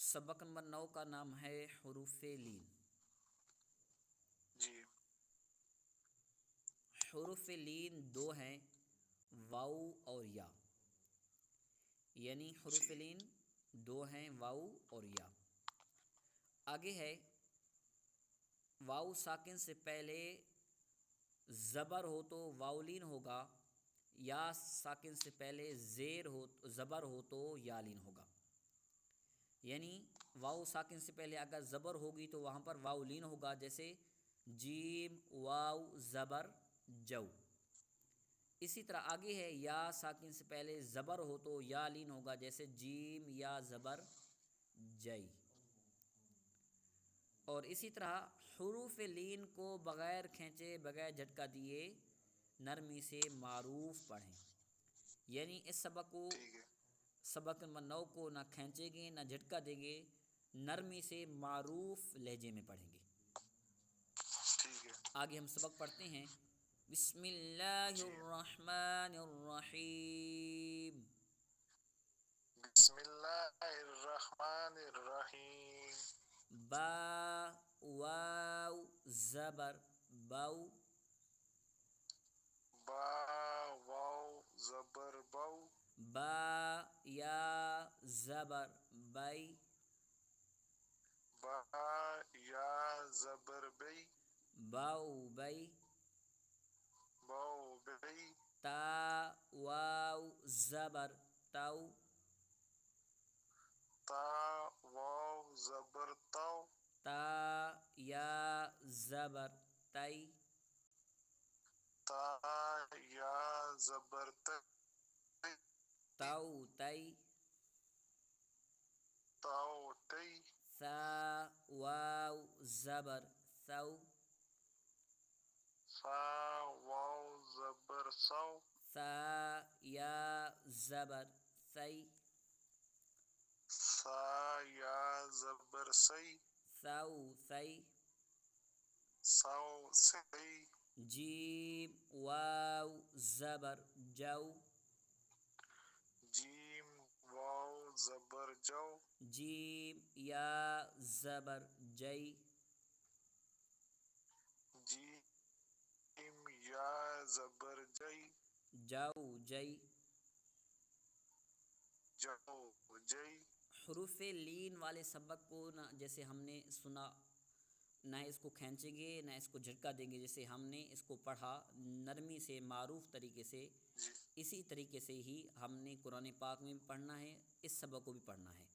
سبق نمبر 9 کا نام ہے حروف لین۔ جی حروف لین دو ہیں، واو اور یا، یعنی حروف جی لین دو ہیں، واو اور یا۔ آگے ہے واو ساکن سے پہلے زبر ہو تو واو لین ہوگا، یا ساکن سے پہلے زیر ہو زبر ہو تو یا لین ہوگا۔ یعنی واو ساکن سے پہلے اگر زبر ہوگی تو وہاں پر واو لین ہوگا، جیسے جیم واو زبر جو۔ اسی طرح آگے ہے یا ساکن سے پہلے زبر ہو تو یا لین ہوگا، جیسے جیم یا زبر جئی۔ اور اسی طرح حروف لین کو بغیر کھینچے بغیر جھٹکا دیے نرمی سے معروف پڑھیں، یعنی اس ٹھیک ہے سبق نمبر 9 کو نہ کھینچیں گے نہ جھٹکا دیں گے، نرمی سے معروف لہجے میں پڑھیں گے۔ ٹھیک ہے آگے ہم سبق پڑھتے ہیں۔ بسم اللہ جی الرحمن الرحیم۔ بسم اللہ الرحمن الرحیم۔ با واو زبر بو، با واو زبر بو، با یا زبر بئی، با یا زبر بی، باؤ بئی، بو بی، تا واو زبر تو، تا واو زبر تو، تا یا زبر تی، تا یا زبر تی، تو تی، تو تی، ثا واو زبر ثو، سا واو زبر سو، ثا یا زبر ثی، سا یا زبر سی، ثو ثی، سو سی، جیم واو زبر جو، جیم واو زبر جو، جیم یا زبر جئی، جیم یا زبر جئی، جو جئی۔ جو جئی۔ حروف لین والے سبق کو نہ جیسے ہم نے سنا، نہ اس کو کھینچیں گے نہ اس کو جھٹکا دیں گے، جیسے ہم نے اس کو پڑھا نرمی سے معروف طریقے سے، جی اسی طریقے سے ہی ہم نے قرآن پاک میں بھی پڑھنا ہے، اس سبق کو بھی پڑھنا ہے۔